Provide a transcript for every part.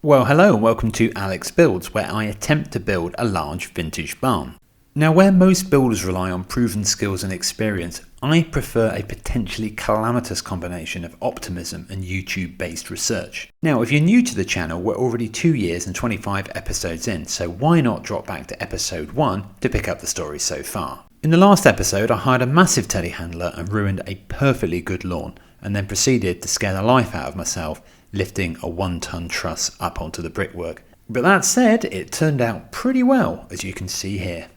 Well, hello and welcome to Alex Builds, where I attempt to build a large vintage barn. Now, where most builders rely on proven skills and experience, I prefer a potentially calamatous combination of optimism and YouTube-based research. Now, if you're new to the channel, we're already 2 years and 25 episodes in, so why not drop back to episode 1 to pick up the story so far. In the last episode, I hired a massive telehandler and ruined a perfectly good lawn, and then proceeded to scare the life out of myself lifting a 1-ton truss up onto the brickwork. But that said, it turned out pretty well, as you can see here.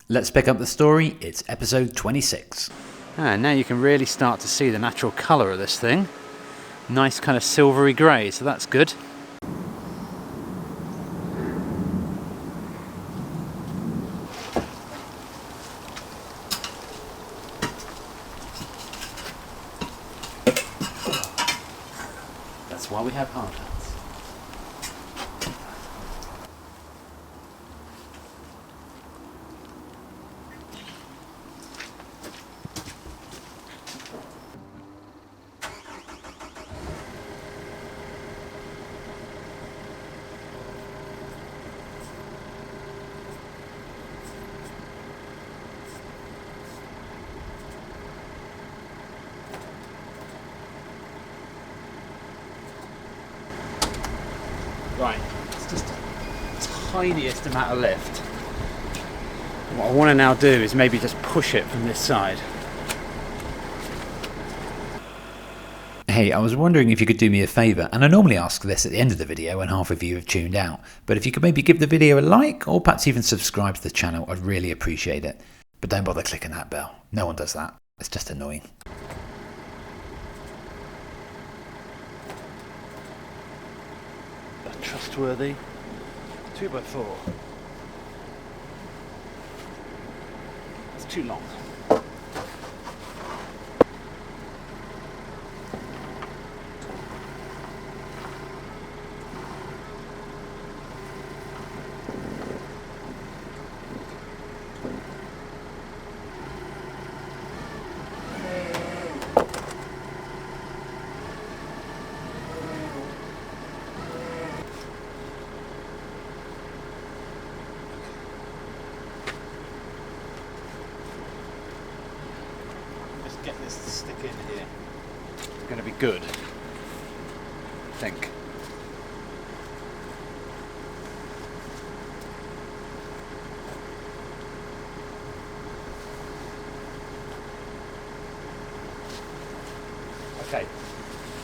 Let's pick up the story. It's episode 26. And now you can really start to see the natural colour of this thing. Nice kind of silvery grey, so that's good. That's why we have hard hats. Right, it's just the tiniest amount of lift. What I want to now do is maybe just push it from this side. Hey, I was wondering if you could do me a favour, and I normally ask this at the end of the video when half of you have tuned out, but if you could maybe give the video a like, or perhaps even subscribe to the channel, I'd really appreciate it. But don't bother clicking that bell. No one does that. It's just annoying. Trustworthy 2x4. It's too long. Get this to stick in here. It's going to be good, I think. Okay,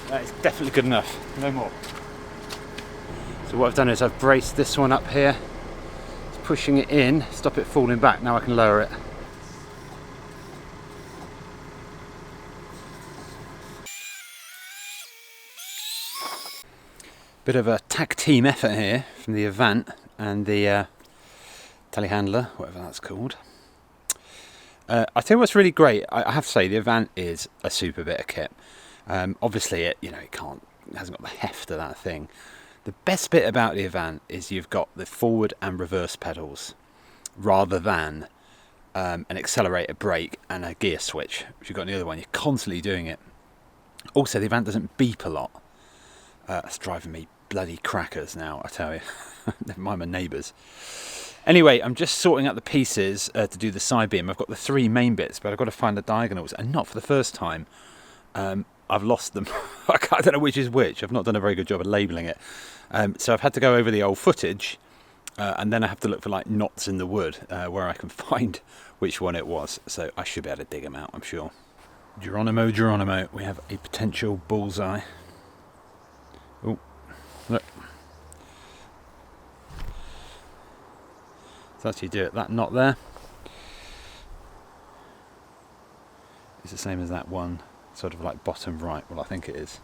that is definitely good enough. No more. So what I've done is I've braced this one up here. It's pushing it in, stop it falling back. Now I can lower it. Bit of a tag team effort here from the Avant and the telehandler, whatever that's called. I tell you what's really great. I have to say the Avant is a super bit of kit. Obviously, it hasn't got the heft of that thing. The best bit about the Avant is you've got the forward and reverse pedals, rather than an accelerator brake and a gear switch, which you've got in the other one. You're constantly doing it. Also, the Avant doesn't beep a lot. That's driving me bloody crackers now, I tell you. Never mind my neighbours. Anyway, I'm just sorting out the pieces to do the side beam. I've got the 3 main bits, but I've got to find the diagonals, and not for the first time. I've lost them. I don't know which is which. I've not done a very good job of labelling it. So I've had to go over the old footage, and then I have to look for like knots in the wood where I can find which one it was. So I should be able to dig them out, I'm sure. Geronimo, we have a potential bullseye. Oh, look. So actually do it, that knot there is the same as that one, sort of like bottom right. Well, I think it is.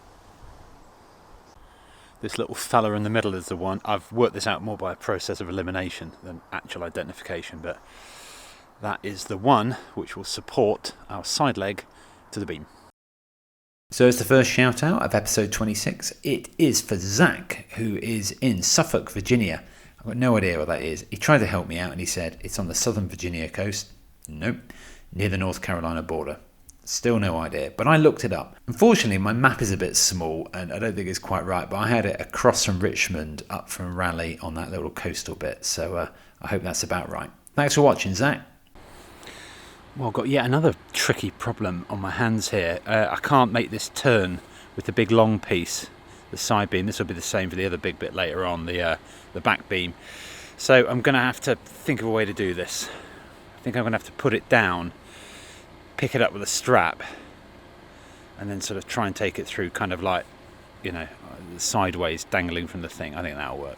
This little fella in the middle is the one. I've worked this out more by a process of elimination than actual identification, but that is the one which will support our side leg to the beam. So as the first shout out of episode 26, it is for Zach, who is in Suffolk, Virginia. I've got no idea what that is. He tried to help me out and he said it's on the southern Virginia coast. Nope, near the North Carolina border. Still no idea, but I looked it up. Unfortunately, my map is a bit small and I don't think it's quite right, but I had it across from Richmond up from Raleigh on that little coastal bit, so I hope that's about right. Thanks for watching, Zach. Well, I've got yet another tricky problem on my hands here. I can't make this turn with the big long piece, the side beam. This will be the same for the other big bit later on, the back beam. So I'm going to have to think of a way to do this. I think I'm going to have to put it down, pick it up with a strap, and then sort of try and take it through kind of like, you know, sideways, dangling from the thing. I think that'll work.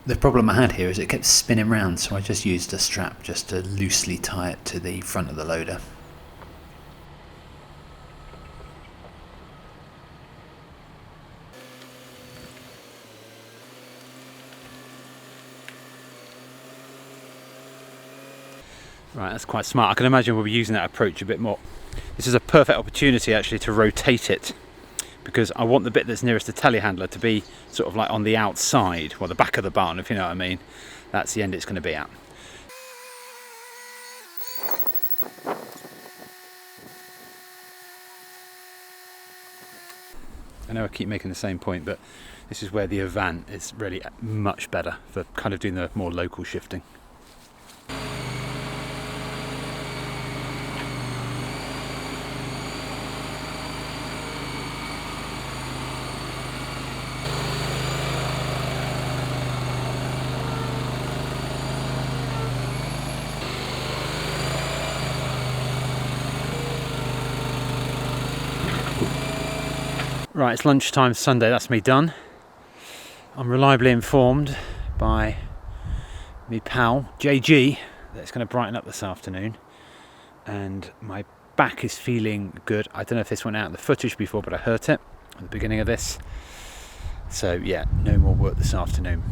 The problem I had here is it kept spinning round, so I just used a strap just to loosely tie it to the front of the loader. Right, that's quite smart. I can imagine we'll be using that approach a bit more. This is a perfect opportunity actually to rotate it, because I want the bit that's nearest the telehandler to be sort of like on the outside, well, the back of the barn, if you know what I mean. That's the end it's going to be at. I know I keep making the same point, but this is where the Avant is really much better for kind of doing the more local shifting. Right, it's lunchtime Sunday, that's me done. I'm reliably informed by me pal, JG, that it's going to brighten up this afternoon. And my back is feeling good. I don't know if this went out in the footage before, but I hurt it at the beginning of this. So yeah, no more work this afternoon.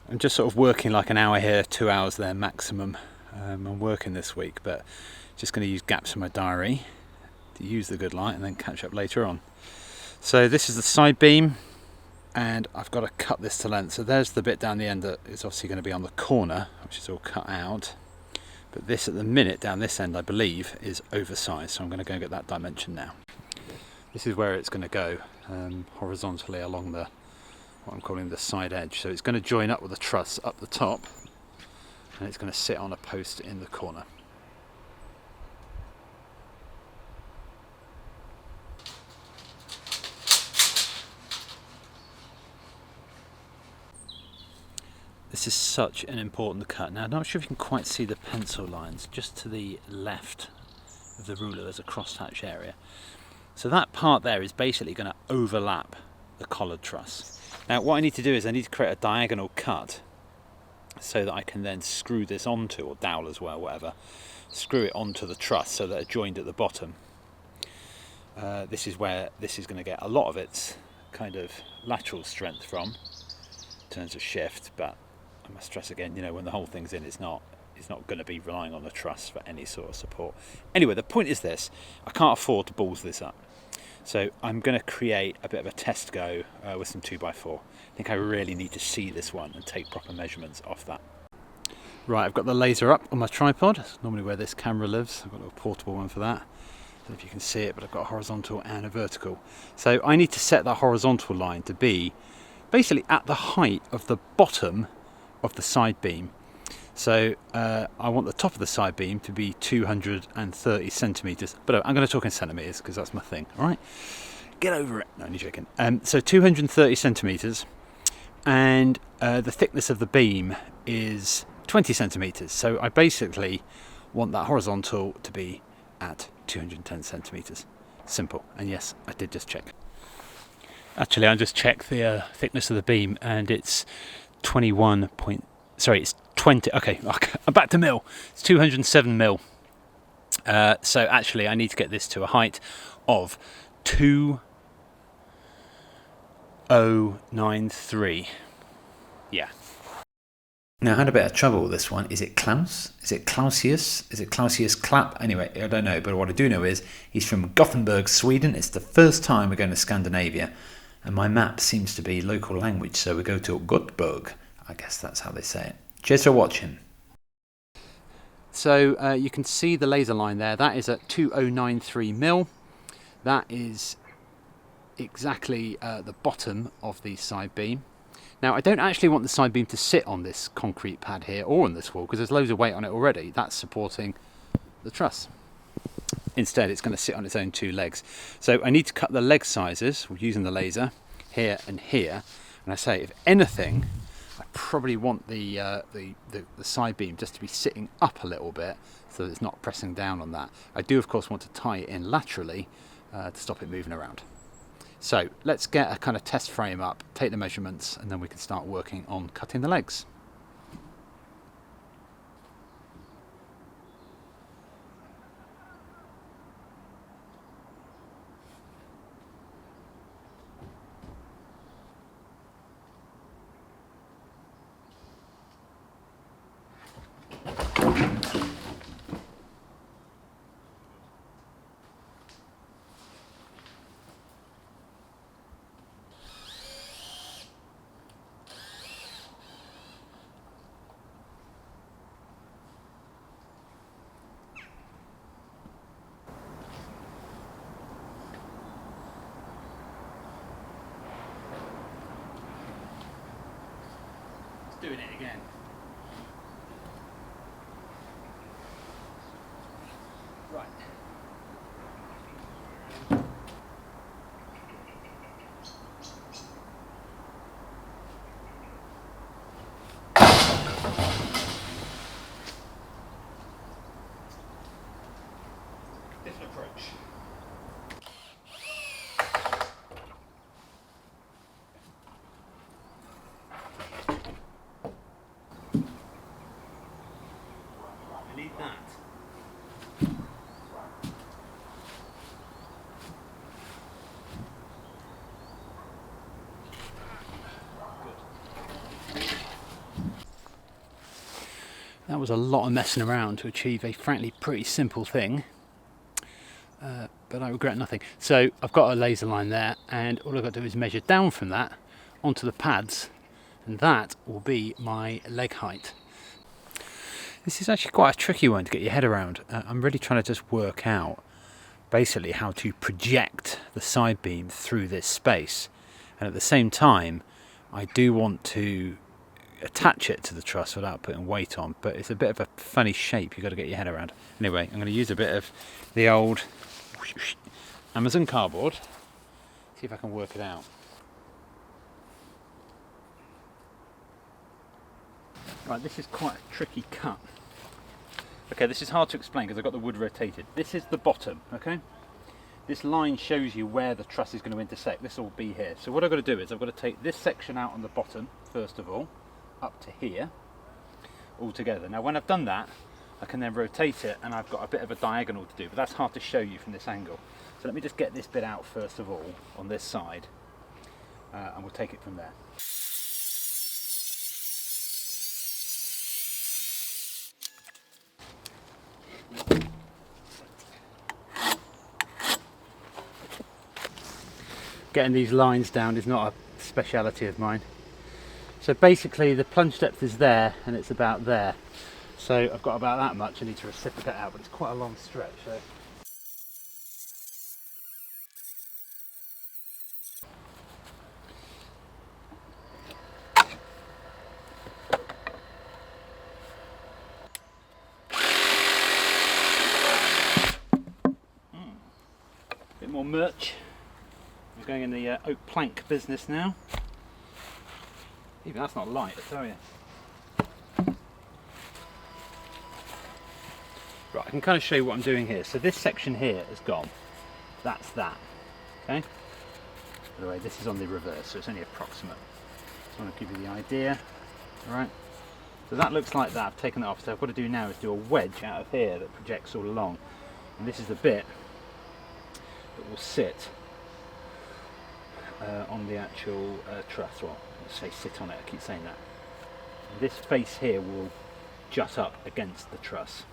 I'm just sort of working like an hour here, 2 hours there maximum. I'm working this week, but just going to use gaps in my diary to use the good light and then catch up later on. So this is the side beam, and I've got to cut this to length. So there's the bit down the end that is obviously going to be on the corner, which is all cut out. But this at the minute down this end, I believe, is oversized. So I'm going to go and get that dimension now. This is where it's going to go, horizontally along the, what I'm calling the side edge. So it's going to join up with a truss up the top, and it's going to sit on a post in the corner. This is such an important cut. Now, I'm not sure if you can quite see the pencil lines just to the left of the ruler. There's a crosshatch area. So that part there is basically going to overlap the collared truss. Now, what I need to do is I need to create a diagonal cut so that I can then screw this onto, or dowel as well, whatever, screw it onto the truss so that it's joined at the bottom. This is where this is going to get a lot of its kind of lateral strength from in terms of shift, but I must stress again, you know, when the whole thing's in, it's not going to be relying on the truss for any sort of support. Anyway, the point is this: I can't afford to balls this up, so I'm going to create a bit of a test go with some 2x4. I think I really need to see this one and take proper measurements off that. Right, I've got the laser up on my tripod. That's normally where this camera lives. I've got a little portable one for that. I don't know if you can see it, but I've got a horizontal and a vertical. So I need to set that horizontal line to be basically at the height of the bottom of the side beam. So I want the top of the side beam to be 230 centimetres, but I'm going to talk in centimetres because that's my thing. All right, get over it. No, only joking. So 230 centimetres, and the thickness of the beam is 20 centimetres. So I basically want that horizontal to be at 210 centimetres. Simple. And yes, I did just check. Actually, I just checked the thickness of the beam, and it's 21 point. Sorry, it's 20. Okay, I'm back to mil. It's 207 mil. So actually, I need to get this to a height of 2093. Yeah. Now, I had a bit of trouble with this one. Is it Klaus? Is it Clausius? Is it Clausius Clapp? Anyway, I don't know, but what I do know is he's from Gothenburg, Sweden. It's the first time we're going to Scandinavia, and my map seems to be local language, so we go to Göteborg. I guess that's how they say it. Cheers for watching. So you can see the laser line there. That is at 2093 mil. That is exactly the bottom of the side beam. Now, I don't actually want the side beam to sit on this concrete pad here or on this wall, because there's loads of weight on it already. That's supporting the truss. Instead, it's going to sit on its own two legs. So I need to cut the leg sizes using the laser here and here. And I say, if anything, I probably want the side beam just to be sitting up a little bit so that it's not pressing down on that. I do, of course, want to tie it in laterally to stop it moving around. So let's get a kind of test frame up, take the measurements, and then we can start working on cutting the legs. Doing it again. Right. Different approach. I need that. That was a lot of messing around to achieve a frankly pretty simple thing, but I regret nothing. So I've got a laser line there, and all I've got to do is measure down from that onto the pads, and that will be my leg height. This is actually quite a tricky one to get your head around. I'm really trying to just work out basically how to project the side beam through this space, and at the same time I do want to attach it to the truss without putting weight on, but it's a bit of a funny shape you've got to get your head around. Anyway, I'm going to use a bit of the old Amazon cardboard, see if I can work it out. Right, this is quite a tricky cut. Okay, this is hard to explain because I've got the wood rotated. This is the bottom, okay? This line shows you where the truss is going to intersect. This will be here. So what I've got to do is I've got to take this section out on the bottom, first of all, up to here, all together. Now when I've done that, I can then rotate it, and I've got a bit of a diagonal to do, but that's hard to show you from this angle. So let me just get this bit out first of all on this side, and we'll take it from there. Getting these lines down is not a speciality of mine. So basically the plunge depth is there, and it's about there. So I've got about that much I need to reciprocate out, but it's quite a long stretch. So. Bit more merch. I'm going in the oak plank business now. Even that's not light, I tell you. Right, I can kind of show you what I'm doing here. So this section here is gone. That's that. Okay. By the way, this is on the reverse, so it's only approximate. Just want to give you the idea. Alright, so that looks like that. I've taken that off, so I've got to do now is do a wedge out of here that projects all along. And this is the bit that will sit on the actual truss. Well, let's say sit on it, I keep saying that. And this face here will jut up against the truss.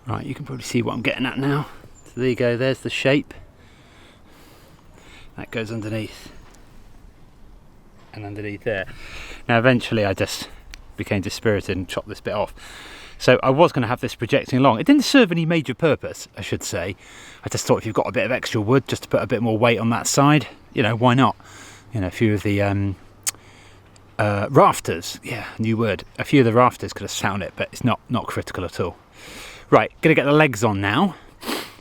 Right, you can probably see what I'm getting at now. So there you go, there's the shape. That goes underneath. And underneath there. Now eventually I just became dispirited and chopped this bit off. So I was going to have this projecting along. It didn't serve any major purpose, I should say. I just thought if you've got a bit of extra wood, just to put a bit more weight on that side, you know, why not? You know, a few of the rafters, yeah, new word. A few of the rafters could have sat on it, but it's not critical at all. Right, gonna get the legs on now.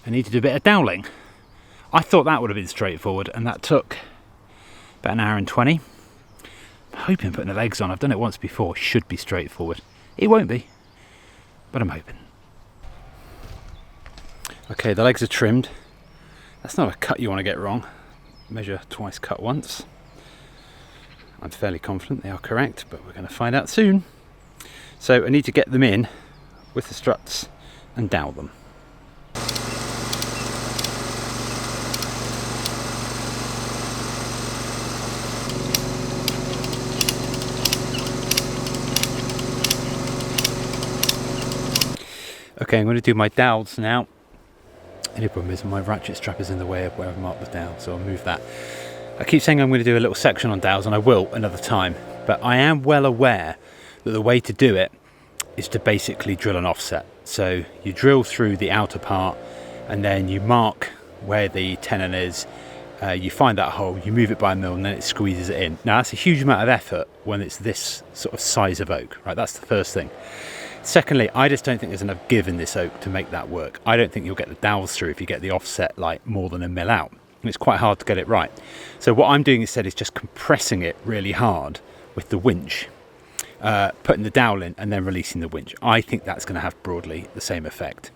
I need to do a bit of doweling. I thought that would have been straightforward, and that took about an hour and 20. I'm hoping putting the legs on, I've done it once before, should be straightforward. It won't be, but I'm hoping. Okay, the legs are trimmed. That's not a cut you want to get wrong. Measure twice, cut once. I'm fairly confident they are correct, but we're going to find out soon. So I need to get them in with the struts and dowel them. Okay, I'm going to do my dowels now. The only problem is my ratchet strap is in the way of where I've marked the dowel, so I'll move that. I keep saying I'm going to do a little section on dowels, and I will another time, but I am well aware that the way to do it is to basically drill an offset. So you drill through the outer part and then you mark where the tenon is, you find that hole, you move it by a mill, and then it squeezes it in. Now that's a huge amount of effort when it's this sort of size of oak, right? That's the first thing. Secondly, I just don't think there's enough give in this oak to make that work. I don't think you'll get the dowels through if you get the offset like more than a mil out. And it's quite hard to get it right. So what I'm doing instead is just compressing it really hard with the winch, putting the dowel in and then releasing the winch. I think that's going to have broadly the same effect.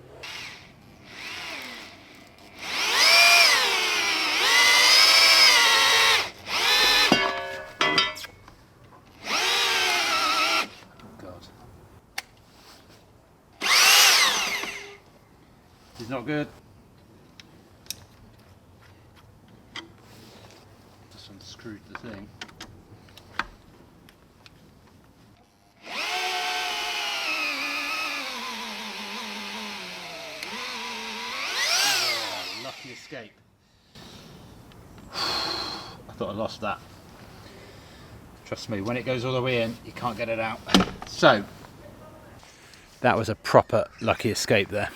It's not good. Just unscrewed the thing. Oh, lucky escape. I thought I lost that. Trust me, when it goes all the way in, you can't get it out. So, that was a proper lucky escape there.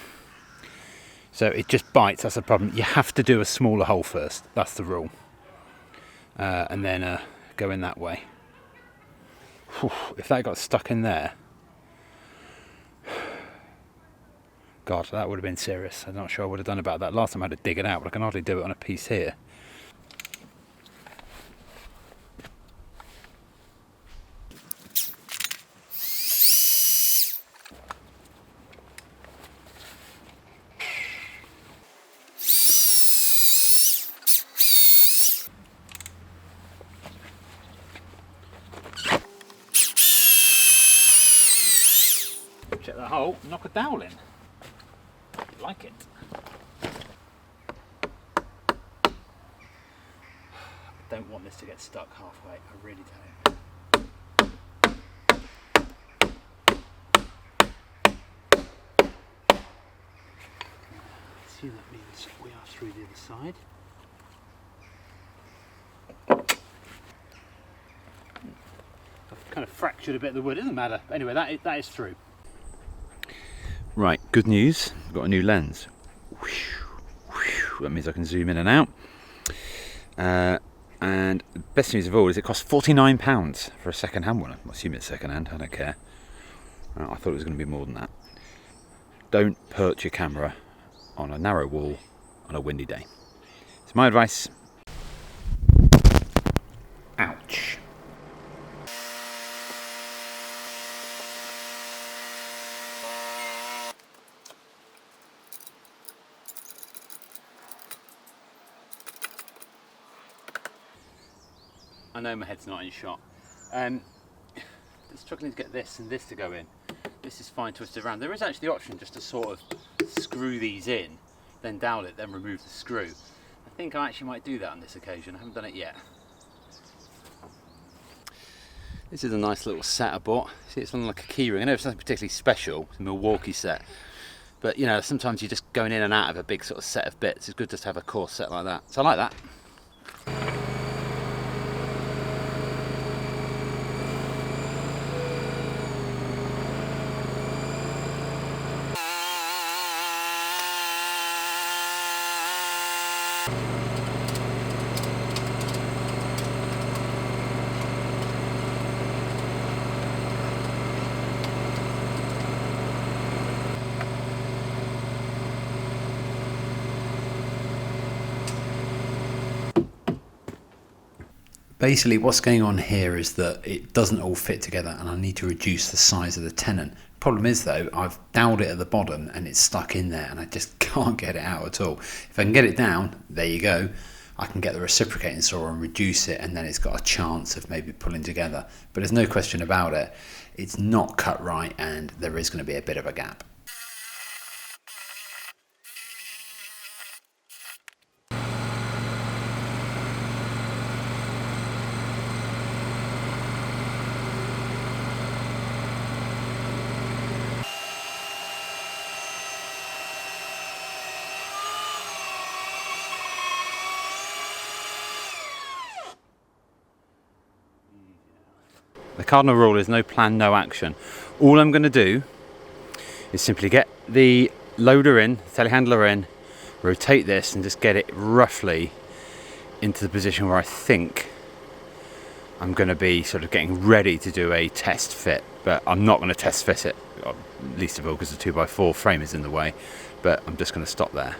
So it just bites, that's the problem. You have to do a smaller hole first, that's the rule. And then go in that way. Whew, if that got stuck in there, God, that would have been serious. I'm not sure I would have done about that. Last time I had to dig it out, but I can hardly do it on a piece here. Check that hole, knock a dowel in. Like it. don't want this to get stuck halfway, I really don't. See, that means we are through the other side. I've kind of fractured a bit of the wood, it doesn't matter. Anyway, that is through. Right, good news, I've got a new lens. That means I can zoom in and out. And the best news of all is it costs £49 for a second-hand one. I assume it's second-hand, I don't care. I thought it was going to be more than that. Don't perch your camera on a narrow wall on a windy day. It's my advice. Ouch. I know my head's not in shot. Struggling to get this and this to go in. This is fine twisted around. There is actually the option just to sort of screw these in, then dowel it, then remove the screw. I think I actually might do that on this occasion. I haven't done it yet. This is a nice little set I bought. See, it's on like a key ring. I know it's nothing particularly special. It's a Milwaukee set. But you know, sometimes you're just going in and out of a big sort of set of bits. It's good just to have a coarse set like that. So I like that. Basically what's going on here is that it doesn't all fit together and I need to reduce the size of the tenon. Problem is though, I've doweled it at the bottom and it's stuck in there and I just can't get it out at all. If I can get it down, there you go, I can get the reciprocating saw and reduce it and then it's got a chance of maybe pulling together. But there's no question about it, it's not cut right and there is going to be a bit of a gap. The cardinal rule is no plan, no action. All I'm going to do is simply get the loader in, telehandler in, rotate this and just get it roughly into the position where I think I'm going to be sort of getting ready to do a test fit. But I'm not going to test fit it, least of all because the 2x4 frame is in the way, but I'm just going to stop there.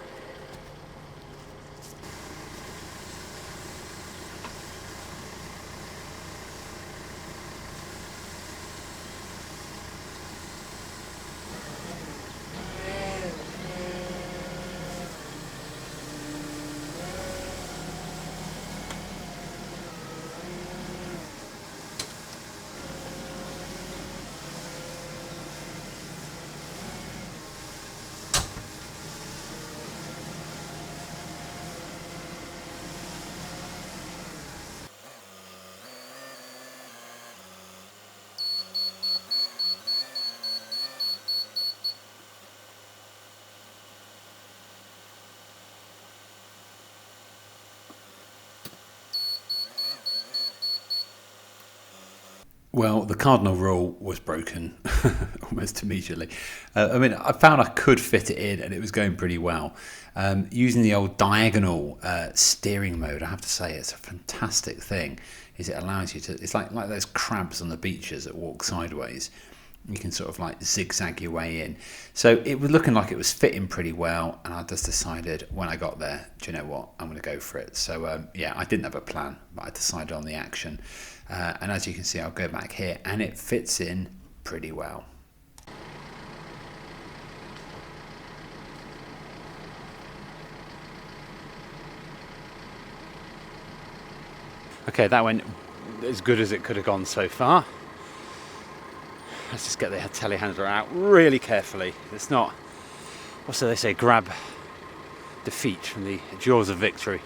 Well, the cardinal rule was broken almost immediately. I found I could fit it in and it was going pretty well. Using the old diagonal steering mode, I have to say it's a fantastic thing. Is it allows you to, it's like those crabs on the beaches that walk sideways. You can sort of like zigzag your way in. So it was looking like it was fitting pretty well and I just decided when I got there, do you know what, I'm going to go for it. So yeah, I didn't have a plan, but I decided on the action. And as you can see, I'll go back here and it fits in pretty well. Okay, that went as good as it could have gone so far. Let's just get the telehandler out really carefully. It's not, what do they say, grab defeat from the jaws of victory.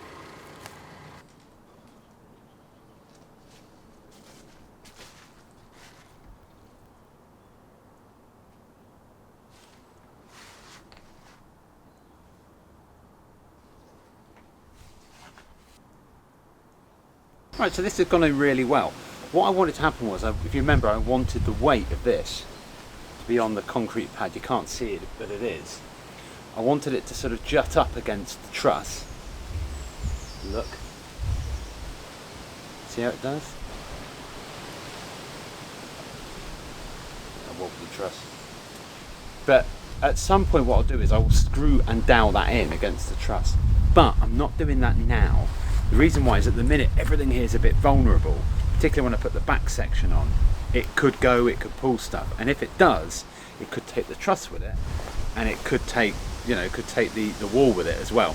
Right, so this has gone in really well. What I wanted to happen was, if you remember, I wanted the weight of this to be on the concrete pad. You can't see it, but it is. I wanted it to sort of jut up against the truss. Look. See how it does? A wobbly truss. But at some point what I'll do is I will screw and dowel that in against the truss. But I'm not doing that now. The reason why is at the minute everything here is a bit vulnerable, particularly when I put the back section on. It could go, it could pull stuff, and if it does, it could take the truss with it, and it could take, you know, could take the wall with it as well.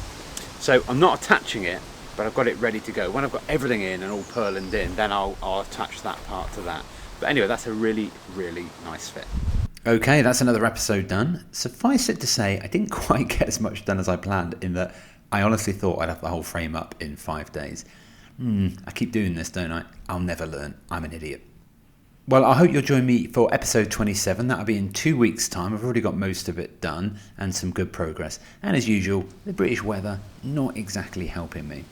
So I'm not attaching it, but I've got it ready to go. When I've got everything in and all purlined in, then I'll attach that part to that. But anyway, that's a really, really nice fit. Okay, that's another episode done. Suffice it to say, I didn't quite get as much done as I planned, in that I honestly thought I'd have the whole frame up in 5 days. I keep doing this, don't I? I'll never learn. I'm an idiot. Well, I hope you'll join me for episode 27. That'll be in 2 weeks' time. I've already got most of it done and some good progress. And as usual, the British weather not exactly helping me.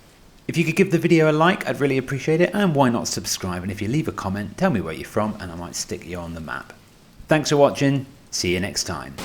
If you could give the video a like, I'd really appreciate it. And why not subscribe? And if you leave a comment, tell me where you're from and I might stick you on the map. Thanks for watching. See you next time.